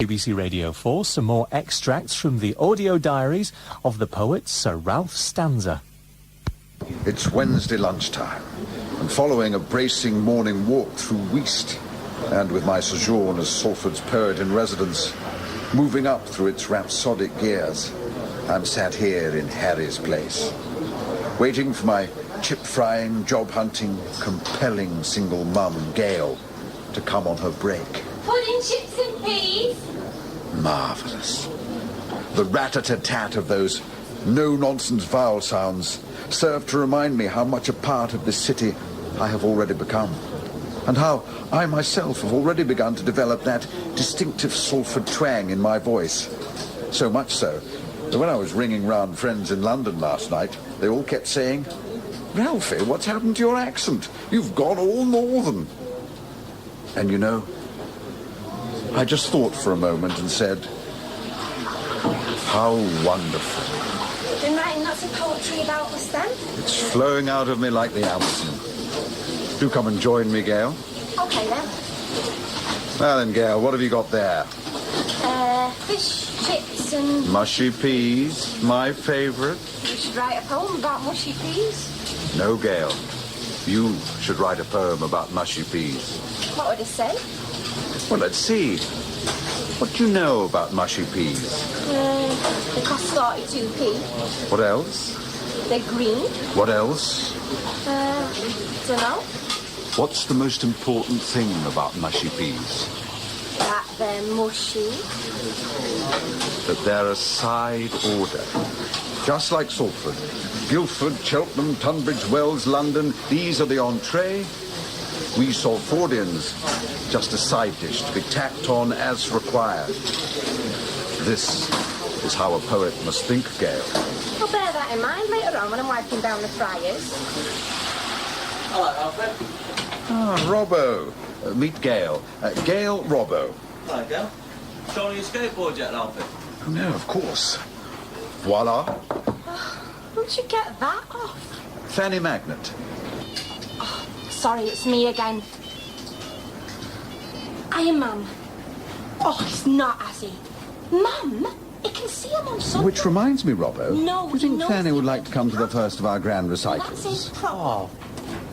BBC Radio 4, some more extracts from the audio diaries of the poet Sir Ralph Stanza. It's Wednesday lunchtime, and following a bracing morning walk through Weast, and with my sojourn as Salford's poet in residence, moving up through its rhapsodic gears, I'm sat here in Harry's place, waiting for my chip-frying, job-hunting, compelling single mum, Gail, to come on her break. Pudding, chips and peas. Marvellous. The rat-a-tat-tat of those no-nonsense vowel sounds serve to remind me how much a part of this city I have already become, and how I myself have already begun to develop that distinctive Salford twang in my voice. So much so that when I was ringing round friends in London last night, they all kept saying, "Ralphie, what's happened to your accent? You've gone all northern." And you know, I just thought for a moment and said, how wonderful. Been writing lots of poetry about us then? It's flowing out of me like the Amazon. Do come and join me, Gail. Okay then. Well then, Gail, what have you got there? Fish, chips and... Mushy peas, my favourite. You should write a poem about mushy peas. No, Gail. You should write a poem about mushy peas. What would it say? Well, let's see. What do you know about mushy peas? They cost 42p. What else? They're green. What else? Dunno. What's the most important thing about mushy peas? That they're mushy. That they're a side order. Just like Salford. Guildford, Cheltenham, Tunbridge Wells, London, these are the entree. We Salfordians, just a side dish to be tacked on as required. This is how a poet must think, Gail. I'll bear that in mind later on when I'm wiping down the fryers. Hello, Alfred. Ah, Robbo. Meet Gail. Gail Robbo. Hello, Gail. Showing your skateboard yet, Alfred? Oh, no, of course. Voila. Where'd you get that off? Fanny Magnet. Sorry, it's me again. Hiya, Mum. Oh, it's not, has he? Mum, it can see him on something. Which reminds me, Robbo. No, do you think Fanny would like to come to the first of our grand That's his recitals? problem. Oh,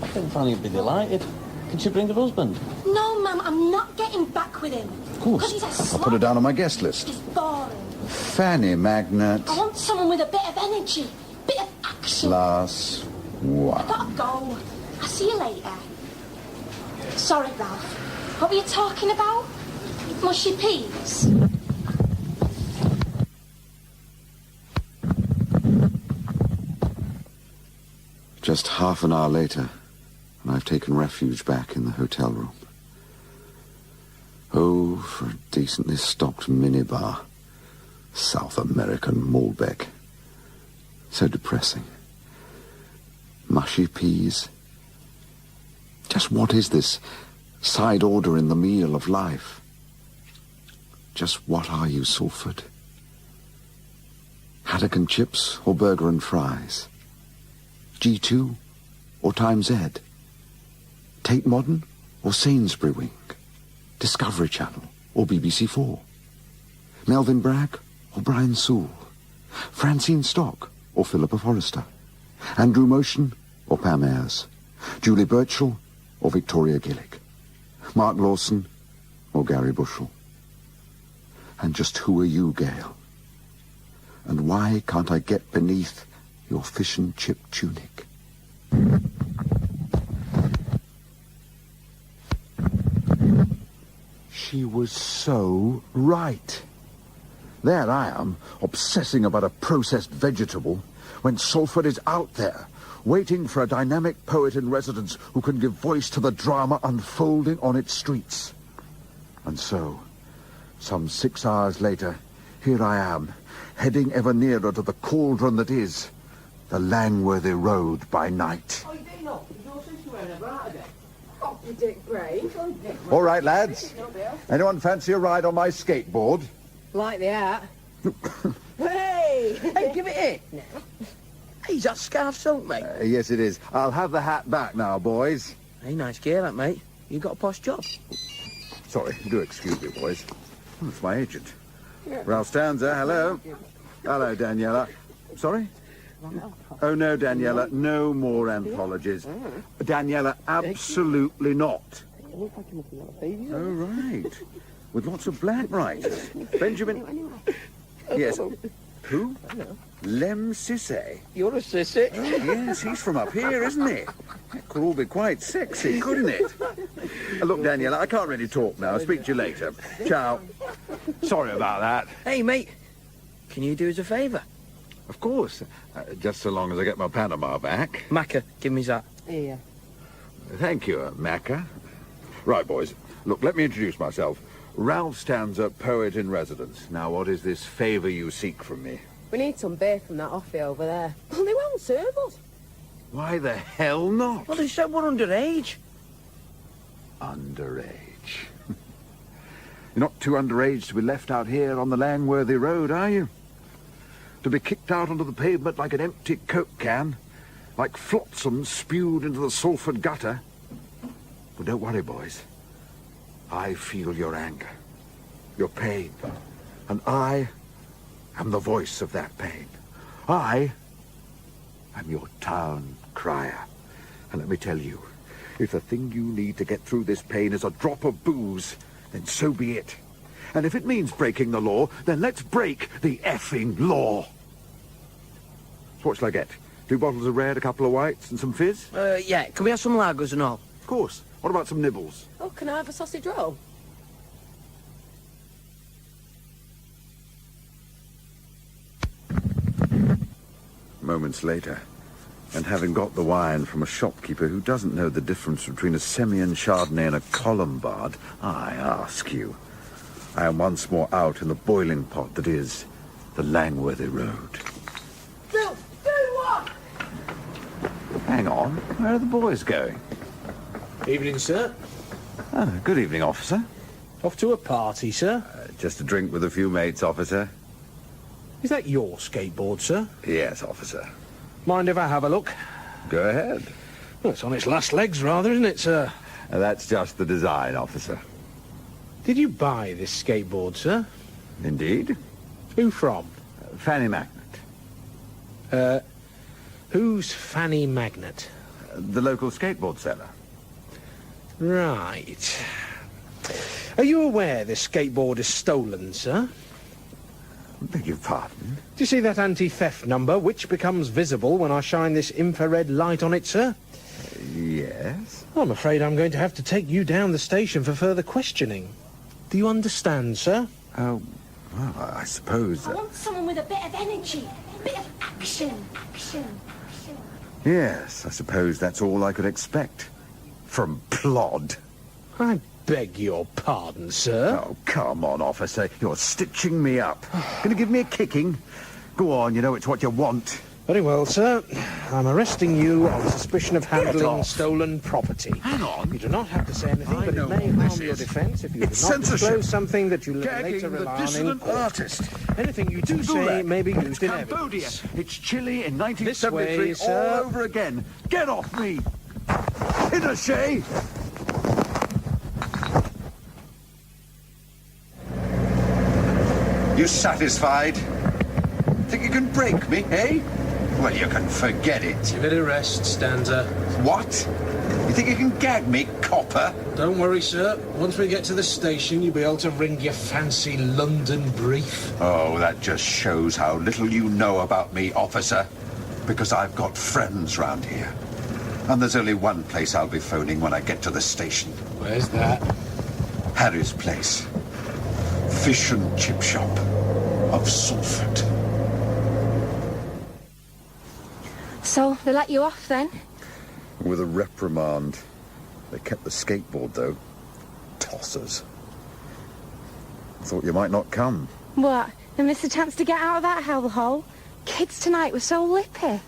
I think Fanny would be delighted. Can she bring her husband? No, Mum, I'm not getting back with him. Of course. 'Cause he's a I'll slob. put her down on my guest list. He's boring. Fanny Magnet. I want someone with a bit of energy, bit of action. Plus one. Gotta go. I'll see you later. Sorry, Ralph. What were you talking about? Mushy peas? Just half an hour later, and I've taken refuge back in the hotel room. Oh, for a decently stocked minibar. South American Malbec. So depressing. Mushy peas. Just what is this side order in the meal of life? Just what are you, Salford? Haddock and chips or burger and fries? G2 or Times Z? Tate Modern or Sainsbury Wing? Discovery Channel or BBC4? Melvin Bragg or Brian Sewell? Francine Stock or Philippa Forrester? Andrew Motion or Pam Ayres? Julie Birchall or Victoria Gillick? Mark Lawson or Gary Bushell? And just who are you, Gail? And why can't I get beneath your fish and chip tunic? She was so right. There I am, obsessing about a processed vegetable, when Salford is out there, waiting for a dynamic poet in residence who can give voice to the drama unfolding on its streets. And so, some 6 hours later, here I am, heading ever nearer to the cauldron that is the Langworthy Road by night. Oh, you do not. Is your sister wearing a bra today? Oh, you Dick Brave. All right, lads. Anyone fancy a ride on my skateboard? Like the hat. Hey! Hey, give it here. Hey, is that scarf silk, mate? Yes, it is. I'll have the hat back now, boys. Hey, nice gear, that, mate. You got a posh job. Sorry, do excuse me, boys. That's my agent. Ralph Stanza, hello. Hello, Daniela. Sorry? Oh, no, Daniela, no more anthologies. Daniela, absolutely not. Oh, right. With lots of black writers. Benjamin... Yes. Who? Lem Sisse. You're a sissy. Yes, he's from up here, isn't he? That could all be quite sexy, couldn't it? Look, Daniela, I can't really talk now. I'll speak to you later. Ciao. Sorry about that. Hey, mate. Can you do us a favour? Of course. Just so long as I get my Panama back. Macca, give me that. Here. Thank you, Macca. Right, boys. Look, let me introduce myself. Ralph Stanza, poet in residence. Now, what is this favour you seek from me? We need some beer from that offie over there. Well, they won't serve us. Why the hell not? Well, they said we're underage. Underage? You're not too underage to be left out here on the Langworthy Road, are you? To be kicked out onto the pavement like an empty Coke can, like flotsam spewed into the Salford gutter. But don't worry, boys. I feel your anger, your pain, and I am the voice of that pain. I am your town crier. And let me tell you, if the thing you need to get through this pain is a drop of booze, then so be it. And if it means breaking the law, then let's break the effing law. So what shall I get? 2 bottles of red, a couple of whites, and some fizz? Yeah, can we have some lagers and all? Of course. What about some nibbles? Oh, can I have a sausage roll? Moments later, and having got the wine from a shopkeeper who doesn't know the difference between a Semillon Chardonnay and a Colombard, I ask you, I am once more out in the boiling pot that is the Langworthy Road. Do what? Hang on, where are the boys going? Evening, sir. Ah, good evening, officer. Off to a party, sir. Just a drink with a few mates, officer. Is that your skateboard, sir? Yes, officer. Mind if I have a look? Go ahead. Well, it's on its last legs, rather, isn't it, sir? That's just the design, officer. Did you buy this skateboard, sir? Indeed. Who from? Fanny Magnet. Who's Fanny Magnet? The local skateboard seller. Right. Are you aware this skateboard is stolen, sir? Beg your pardon? Do you see that anti-theft number, which becomes visible when I shine this infrared light on it, sir? Yes. I'm afraid I'm going to have to take you down the station for further questioning. Do you understand, sir? Oh, well, I suppose... I want someone with a bit of energy, a bit of action. Yes, I suppose that's all I could expect. From Plod. I beg your pardon, sir. Oh, come on, officer. You're stitching me up. Gonna give me a kicking? Go on, you know it's what you want. Very well, sir. I'm arresting you on suspicion of handling off. stolen property. Hang on. You do not have to say anything, I but know it may what harm this your is. defence if you do It's not censorship. disclose something that you Gagging later the rely on in dissident court. artist. Anything you do Dulek. say may be It's used in Cambodia. evidence. It's Chile in This 1973 way, sir. all over again. Get off me! Pinochet! You satisfied? Think you can break me, eh? Well, you can forget it. Give it a rest, Stanza. What? You think you can gag me, copper? Don't worry, sir. Once we get to the station, you'll be able to ring your fancy London brief. Oh, that just shows how little you know about me, officer. Because I've got friends round here. And there's only one place I'll be phoning when I get to the station. Where's that? Harry's place. Fish and chip shop of Salford. So, they let you off then? With a reprimand. They kept the skateboard, though. Tossers. Thought you might not come. What? They missed a chance to get out of that hellhole? Kids tonight were so lippy.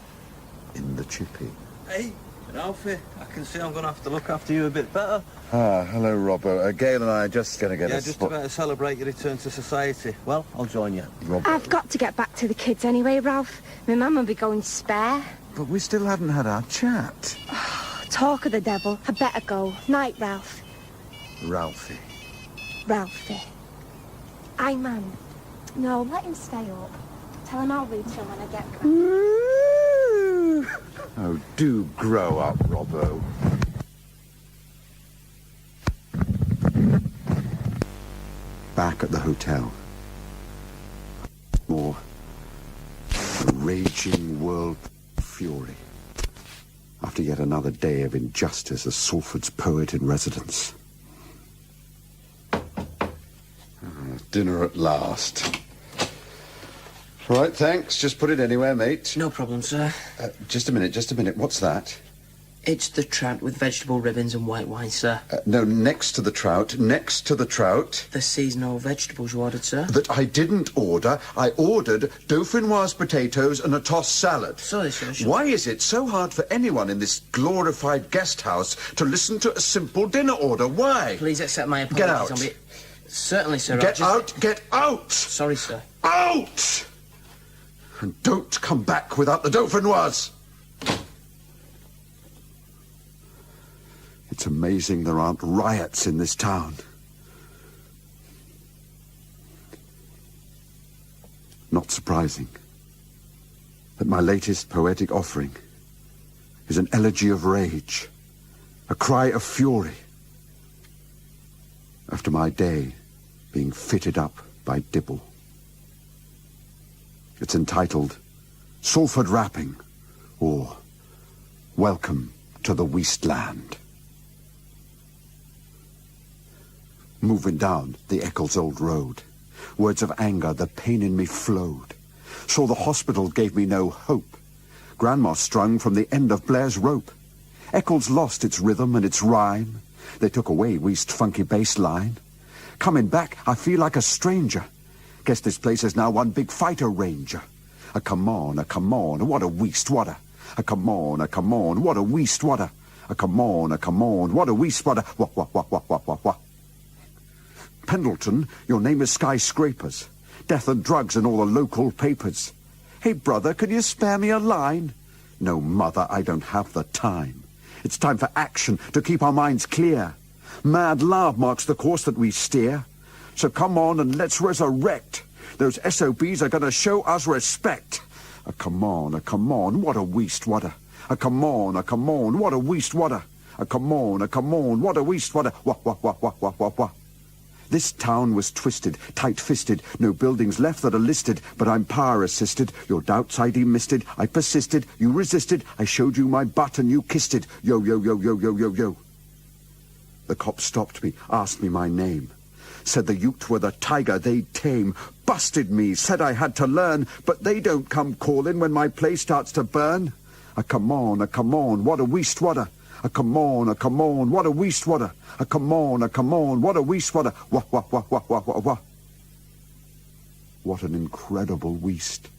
In the chippy. Hey, Alfie, I can see I'm going to have to look after you a bit better. Ah, hello, Robert. Gail and I are just going to get Yeah, a just spot. about to celebrate your return to society. Well, I'll join you. Robert. I've got to get back to the kids anyway, Ralph. My mum will be going spare. But we still haven't had our chat. Talk of the devil. I better go. Night, Ralph. Ralphie. Ralphie. Aye, man. No, let him stay up. Tell him I'll read to him when I get back. Oh, do grow up, Robbo. Back at the hotel. More a raging world fury. After yet another day of injustice as Salford's poet in residence. Dinner at last. Right, thanks. Just put it anywhere, mate. No problem, sir. Just a minute. What's that? It's the trout with vegetable ribbons and white wine, sir. No, next to the trout. The seasonal vegetables you ordered, sir. That I didn't order. I ordered dauphinoise potatoes and a tossed salad. Sorry, sir. Why is it so hard for anyone in this glorified guest house to listen to a simple dinner order? Why? Please accept my apologies. Get out. Certainly, sir. Get out! Sorry, sir. Out! And don't come back without the dauphinoise! It's amazing there aren't riots in this town. Not surprising that my latest poetic offering is an elegy of rage, a cry of fury, after my day being fitted up by Dibble. It's entitled Salford Rapping, or Welcome to the Wasteland. Moving down the Eccles Old Road, words of anger, the pain in me flowed. Saw the hospital gave me no hope. Grandma strung from the end of Blair's rope. Eccles lost its rhythm and its rhyme. They took away Weast funky bass line. Coming back, I feel like a stranger. Guess this place is now one big fighter ranger. A come on, what a Weast, what a come on, what a Weast, what a come on, what a Weast, what a what. Pendleton, your name is skyscrapers. Death and drugs in all the local papers. Hey, brother, can you spare me a line? No, mother, I don't have the time. It's time for action to keep our minds clear. Mad love marks the course that we steer. So come on and let's resurrect. Those SOBs are going to show us respect. A come on, what a Weast, what a come on, what a Weast, what a come on, what a Weast, what a what. This town was twisted, tight-fisted, no buildings left that are listed, but I'm power-assisted. Your doubts I demisted, I persisted, you resisted, I showed you my butt and you kissed it. Yo. The cop stopped me, asked me my name. Said the Ute were the tiger they'd tame. Busted me, said I had to learn, but they don't come calling when my place starts to burn. A come on, what a Weast, what a come on, what a Weast, what a come on, what a Weast, what a what. What an incredible Weast.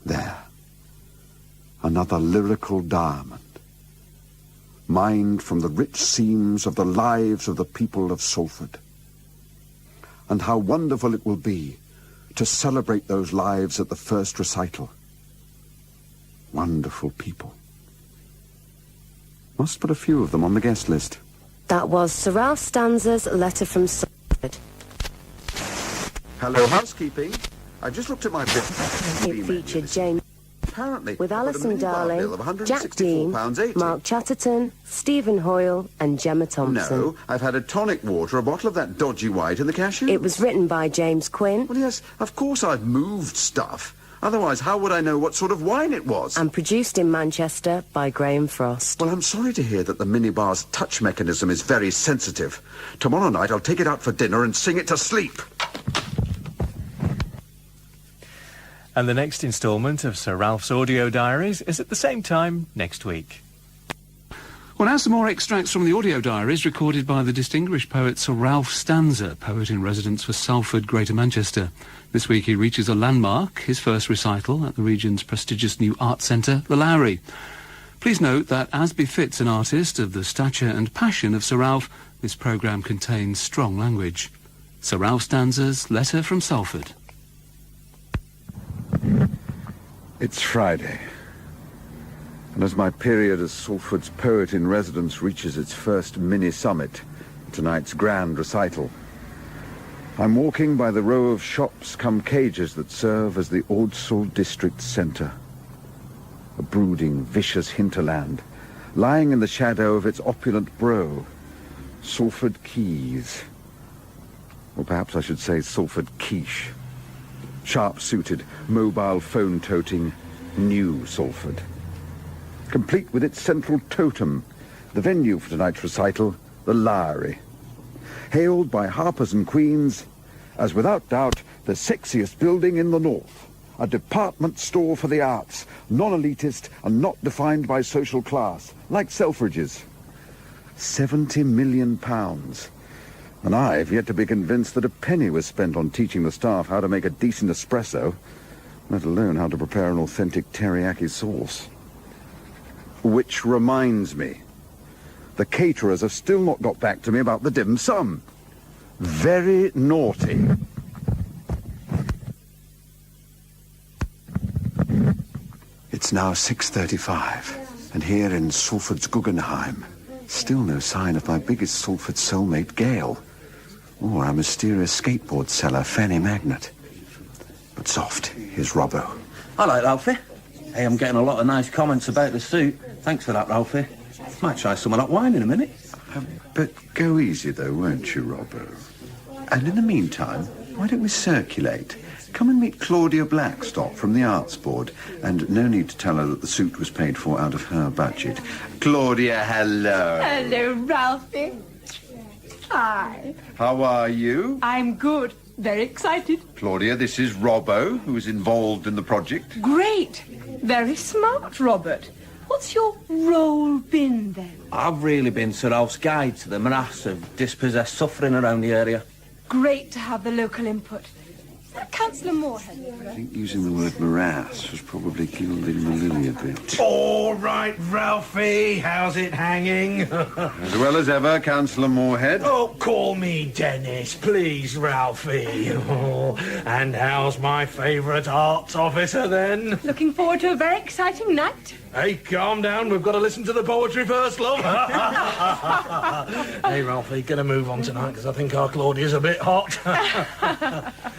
There, another lyrical diamond, mined from the rich seams of the lives of the people of Salford. And how wonderful it will be to celebrate those lives at the first recital. Wonderful people. Must put a few of them on the guest list. That was Sir Ralph Stanza's letter from Salford. Hello, housekeeping. I just looked at my bill. It featured James Apparently, with I've got a Alison minibar Darling, bill of Jack Dean, £164.80. Mark Chatterton, Stephen Hoyle and Gemma Thompson. No, I've had a tonic water, a bottle of that dodgy white and the cashew. It was written by James Quinn Well, yes, of course I've moved stuff. Otherwise, how would I know what sort of wine it was? and produced in Manchester by Graham Frost. Well, I'm sorry to hear that the minibar's touch mechanism is very sensitive. Tomorrow night I'll take it out for dinner and sing it to sleep. And the next instalment of Sir Ralph's audio diaries is at the same time next week. Well, now some more extracts from the audio diaries recorded by the distinguished poet Sir Ralph Stanza, poet in residence for Salford, Greater Manchester. This week he reaches a landmark, his first recital at the region's prestigious new art centre, the Lowry. Please note that, as befits an artist of the stature and passion of Sir Ralph, this programme contains strong language. Sir Ralph Stanza's Letter from Salford. It's Friday. And as my period as Salford's poet in residence reaches its first mini-summit, tonight's grand recital, I'm walking by the row of shops come cages that serve as the Ordsall district centre. A brooding, vicious hinterland, lying in the shadow of its opulent brow, Salford Quays. Or perhaps I should say Salford Quiche. Sharp-suited, mobile phone-toting, new Salford. Complete with its central totem, the venue for tonight's recital, the Lowry. Hailed by harpers and queens as without doubt the sexiest building in the north. A department store for the arts, non-elitist and not defined by social class, like Selfridge's. £70 million. And I've yet to be convinced that a penny was spent on teaching the staff how to make a decent espresso, let alone how to prepare an authentic teriyaki sauce. Which reminds me, the caterers have still not got back to me about the dim sum. Very naughty. It's now 6:35, and here in Salford's Guggenheim, still no sign of my biggest Salford soulmate, Gail, or our mysterious skateboard seller, Fanny Magnet. But soft, here's Robbo. Hello, Ralphie. Hey, I'm getting a lot of nice comments about the suit. Thanks for that, Ralphie. Might try some of that wine in a minute. But go easy, though, won't you, Robbo? And in the meantime, why don't we circulate? Come and meet Claudia Blackstock from the Arts Board. And no need to tell her that the suit was paid for out of her budget. Claudia, hello. Hello, Ralphie. Hi. How are you? I'm good. Very excited. Claudia, this is Robbo, who is involved in the project. Great. Very smart, Robert. What's your role been, then? I've really been Sir Ralph's guide to the morass of dispossessed suffering around the area. Great to have the local input. Is that Councillor Moorhead? I think using the word morass was probably gilding the lily a bit. All right, Ralphie, how's it hanging? As well as ever, Councillor Moorhead. Oh, call me Dennis, please, Ralphie. Oh, and how's my favourite arts officer, then? Looking forward to a very exciting night. Hey, calm down. We've got to listen to the poetry first, love. Hey, Ralphie, gonna move on tonight because I think our Claudia's a bit hot.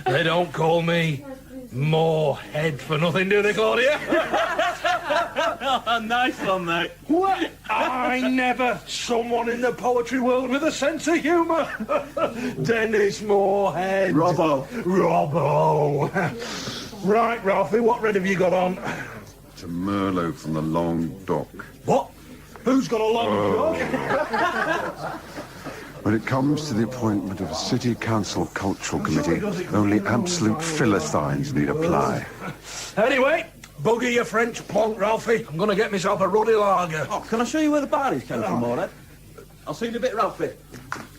They don't call me Moorhead for nothing, do they, Claudia? Nice one, mate. What? I never. Someone in the poetry world with a sense of humour. Dennis Moorhead. Robbo. Right, Ralphie, what red have you got on? It's a Merlot from the Long Dock. What? Who's got a long dog? When it comes to the appointment of a City Council Cultural Committee, only absolute Philistines need apply. Anyway, bugger your French plonk, Ralphie. I'm going to get myself a ruddy lager. Oh, can I show you where the bar is, Councillor Moorhead? I'll see you in a bit, Ralphie.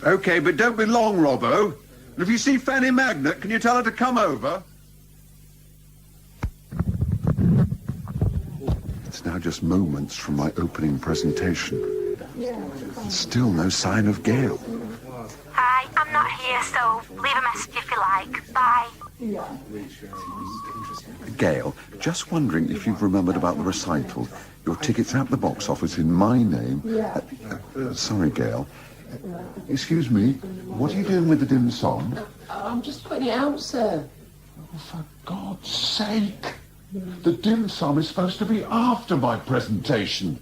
OK, but don't be long, Robbo. And if you see Fanny Magnet, can you tell her to come over? It's now just moments from my opening presentation. And still no sign of Gail. Hi, I'm not here, so leave a message if you like. Bye. Gail, just wondering if you've remembered about the recital. Your ticket's at the box office in my name. Sorry, Gail. Excuse me, what are you doing with the dim sum? I'm just putting it out, sir. Oh, for God's sake! The dim sum is supposed to be after my presentation.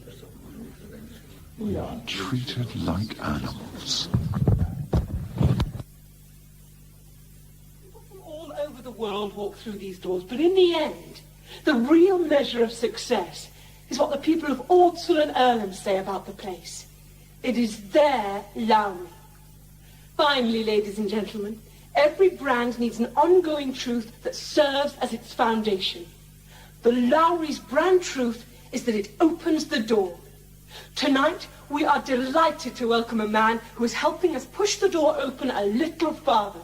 We are treated like animals. People from all over the world walk through these doors, but in the end, the real measure of success is what the people of Ordsall and Earlham say about the place. It is their Lowry. Finally, ladies and gentlemen, every brand needs an ongoing truth that serves as its foundation. The Lowry's brand truth is that it opens the door. Tonight, we are delighted to welcome a man who is helping us push the door open a little farther.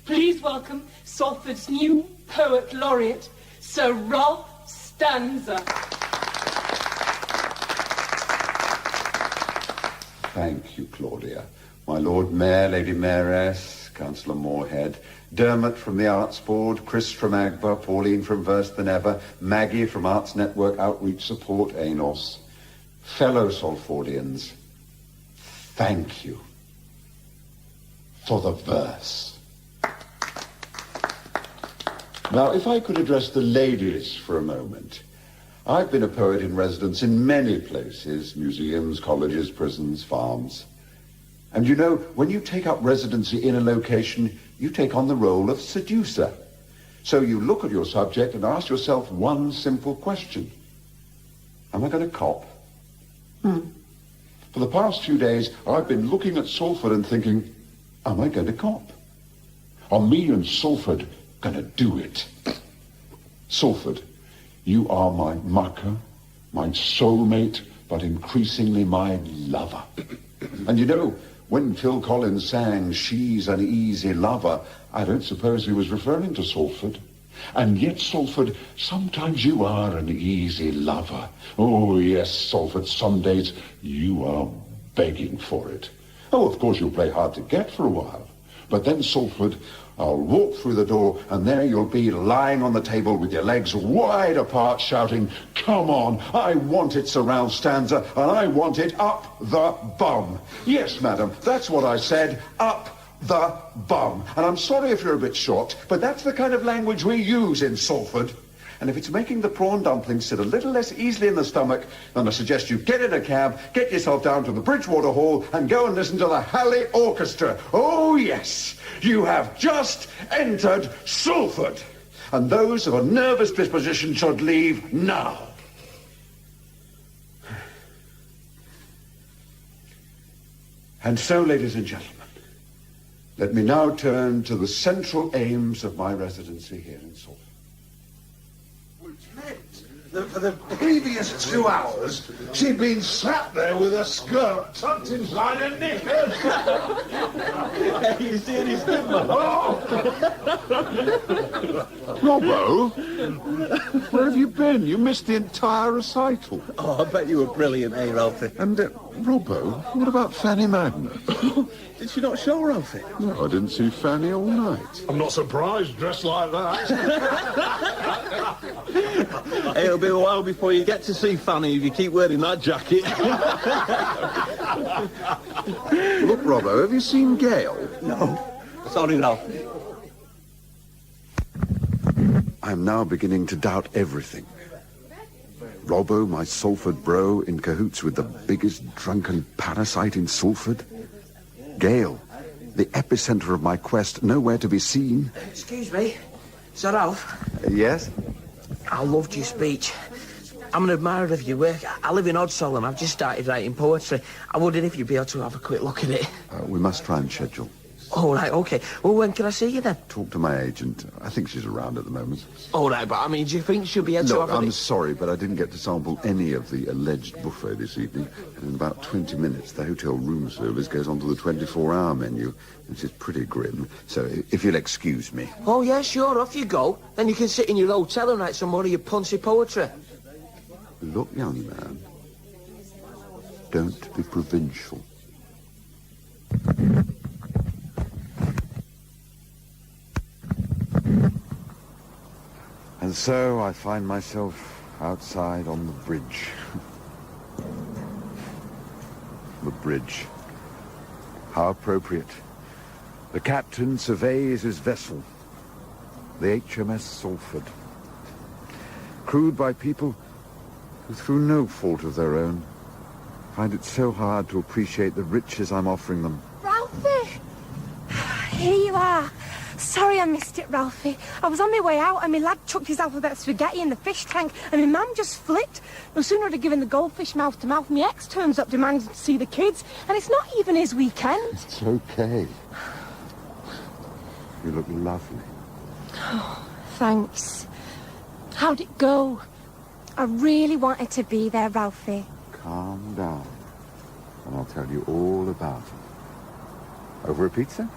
Please welcome Salford's new poet laureate, Sir Ralph Stanza. Thank you, Claudia. My Lord Mayor, Lady Mayoress, Councillor Moorhead, Dermot from the Arts Board, Chris from AGBA, Pauline from Verse Than Ever, Maggie from Arts Network Outreach Support, ANOS. Fellow Salfordians, thank you for the verse. Now, if I could address the ladies for a moment. I've been a poet in residence in many places, museums, colleges, prisons, farms. And you know, when you take up residency in a location, you take on the role of seducer. So you look at your subject and ask yourself one simple question. Am I going to cop? For the past few days, I've been looking at Salford and thinking, am I going to cop? Are me and Salford going to do it? Salford, you are my makker, my soulmate, but increasingly my lover. And you know, when Phil Collins sang She's an Easy Lover, I don't suppose he was referring to Salford. And yet, Salford, sometimes you are an easy lover. Oh, yes, Salford, some days you are begging for it. Oh, of course, you'll play hard to get for a while. But then, Salford, I'll walk through the door, and there you'll be lying on the table with your legs wide apart, shouting, come on, I want it, Sir Ralph Stanza, and I want it up the bum. Yes, madam, that's what I said, up the bum. And I'm sorry if you're a bit shocked, but that's the kind of language we use in Salford. And if it's making the prawn dumplings sit a little less easily in the stomach, then I suggest you get in a cab, get yourself down to the Bridgewater Hall, and go and listen to the Halley Orchestra. Oh, yes, you have just entered Salford. And those of a nervous disposition should leave now. And so, ladies and gentlemen, let me now turn to the central aims of my residency here in Salford. That for the previous 2 hours, she'd been sat there with her skirt tucked inside her knickers. You see any stigma? Robbo, where have you been? You missed the entire recital. Oh, I bet you were brilliant, eh, Ralphie? And, Robbo, what about Fanny Magna? Did she not show Ralphie? No, I didn't see Fanny all night. I'm not surprised, dressed like that. It'll be a while before you get to see Fanny if you keep wearing that jacket. Look, Robbo, have you seen Gail? No. Sorry, Ralph. I'm now beginning to doubt everything. Robbo, my Salford bro, in cahoots with the biggest drunken parasite in Salford. Gail, the epicenter of my quest, nowhere to be seen. Excuse me, Sir Ralph. Yes? I loved your speech. I'm an admirer of your work. I live in Odsall and I've just started writing poetry. I wondered if you'd be able to have a quick look at it. We must try and schedule. All right, OK. Well, when can I see you then? Talk to my agent. I think she's around at the moment. All right, but I mean, do you think she'll be able to Look, have I'm sorry, but I didn't get to sample any of the alleged buffet this evening. And in about 20 minutes, the hotel room service goes on to the 24-hour menu, which is pretty grim. So if you'll excuse me. Oh, yeah, sure, off you go. Then you can sit in your hotel and write some more of your punchy poetry. Look, young man, don't be provincial. And so I find myself outside on the bridge. The bridge. How appropriate. The captain surveys his vessel, the HMS Salford, crewed by people who, through no fault of their own, find it so hard to appreciate the riches I'm offering them. Ralphie! Here you are. Sorry I missed it, Ralphie. I was on my way out and my lad chucked his alphabet spaghetti in the fish tank and my mum just flipped. No sooner had I given the goldfish mouth to mouth, my ex turns up demanding to see the kids, and it's not even his weekend. It's okay. You look lovely. Oh, thanks. How'd it go? I really wanted to be there, Ralphie. Calm down, and I'll tell you all about it. Over a pizza?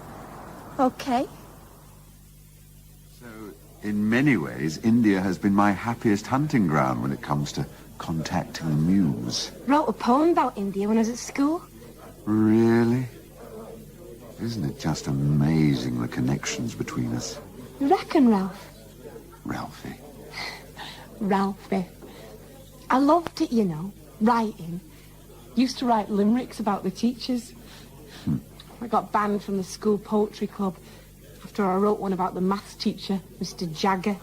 Okay. So, in many ways, India has been my happiest hunting ground when it comes to contacting the muse. Wrote a poem about India when I was at school. Really? Isn't it just amazing, the connections between us? You reckon, Ralph? Ralphie. Ralphie. I loved it, you know, writing. Used to write limericks about the teachers. I got banned from the school poetry club after I wrote one about the maths teacher, Mr. Jagger.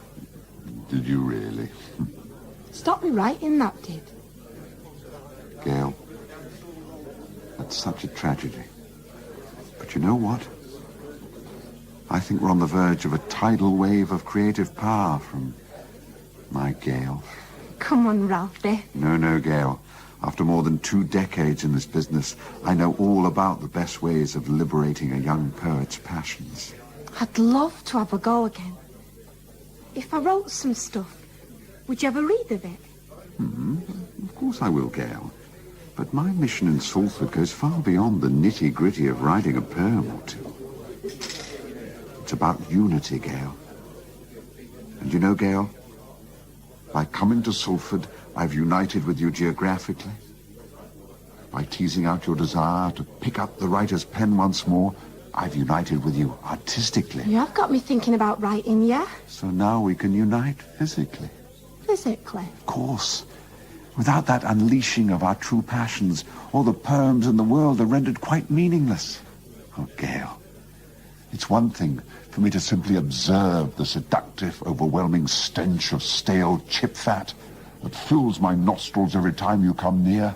Did you really? Stop me writing that, did. Gail, that's such a tragedy. But you know what? I think we're on the verge of a tidal wave of creative power from my Gail. Come on, Ralphie. No, Gail. After more than 2 decades in this business, I know all about the best ways of liberating a young poet's passions. I'd love to have a go again. If I wrote some stuff, would you ever read of it? Of course I will, Gail. But my mission in Salford goes far beyond the nitty-gritty of writing a poem or two. It's about unity, Gail. And you know, Gail, by coming to Salford, I've united with you geographically. By teasing out your desire to pick up the writer's pen once more, I've united with you artistically. You have got me thinking about writing, yeah? So now we can unite physically. Physically? Of course. Without that unleashing of our true passions, all the poems in the world are rendered quite meaningless. Oh, Gail, it's one thing for me to simply observe the seductive, overwhelming stench of stale chip fat that fills my nostrils every time you come near.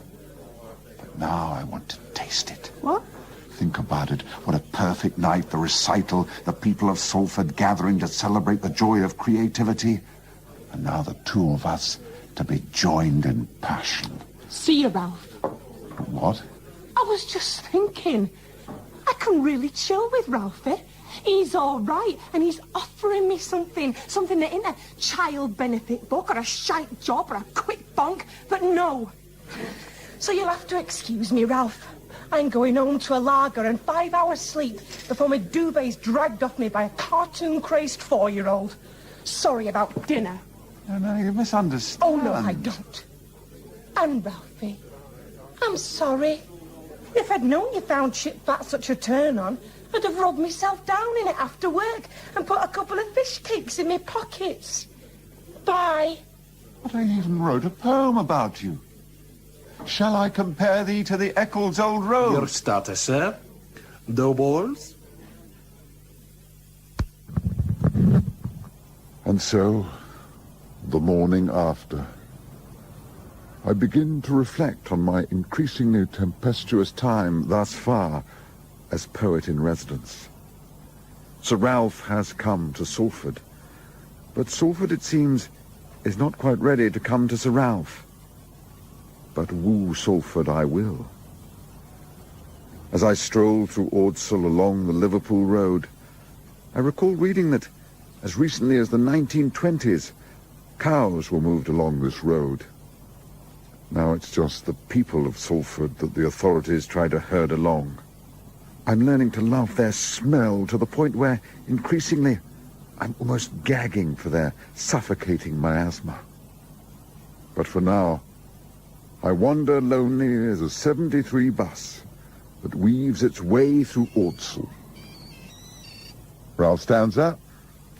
But now I want to taste it. What? Think about it. What a perfect night, the recital, the people of Salford gathering to celebrate the joy of creativity. And now the two of us to be joined in passion. See you, Ralph. What? I was just thinking, I can really chill with Ralphie. He's all right, and he's offering me something that ain't a child benefit book or a shite job or a quick bonk, but no. So you'll have to excuse me, Ralph. I'm going home to a lager and 5 hours sleep before my duvet's dragged off me by a cartoon-crazed 4-year-old. Sorry about dinner. No, you misunderstand. Oh, no, I don't. And, Ralphie, I'm sorry. If I'd known you found chip fat such a turn-on, I'd have rubbed myself down in it after work and put a couple of fish cakes in my pockets. Bye. But I even wrote a poem about you. Shall I compare thee to the Eccles Old Road? Your starter, sir. Dough balls. And so, the morning after, I begin to reflect on my increasingly tempestuous time thus far as poet in residence. Sir Ralph has come to Salford, but Salford, it seems, is not quite ready to come to Sir Ralph. But woo Salford I will. As I stroll through Ordsall along the Liverpool Road, I recall reading that, as recently as the 1920s, cows were moved along this road. Now it's just the people of Salford that the authorities try to herd along. I'm learning to love their smell to the point where, increasingly, I'm almost gagging for their suffocating miasma. But for now, I wander lonely as a 73 bus that weaves its way through Ordsall. Ralph Stanza.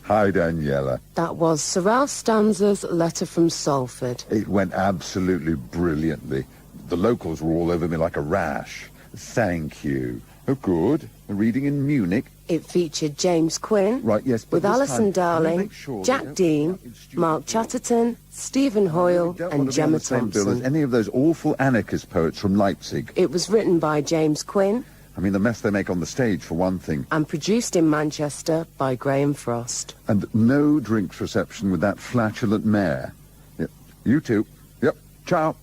Hi, Daniela. That was Sir Ralph Stanza's Letter from Salford. It went absolutely brilliantly. The locals were all over me like a rash. Thank you. Oh, good. A reading in Munich. It featured James Quinn, Right, yes, but with this Alison time, Darling, make sure Jack Dean, Mark Chatterton, Stephen Hoyle and Gemma Thompson. Any of those awful anarchist poets from Leipzig. It was written by James Quinn. I mean, the mess they make on the stage, for one thing. And produced in Manchester by Graham Frost. And no drinks reception with that flatulent mayor. Yep. You too. Yep. Ciao.